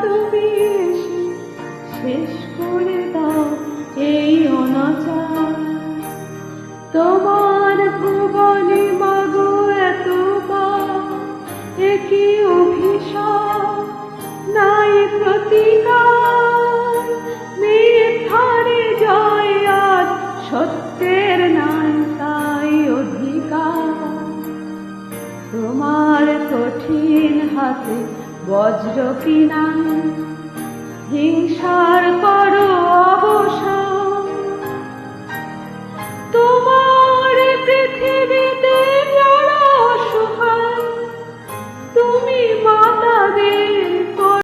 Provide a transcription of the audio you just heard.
তুমি এসে শেষ করে দাও এই অনাচার। তোমার ভুবনে মাগো এত একই অভিশাপ, নাই প্রতিকার। মিথ্যারে জয় আজ সত্যের নাই তাই অধিকার। তোমার কঠিন হাতে বজ্র কি নাই, হিংসার করো অবসান। তোমার পৃথিবী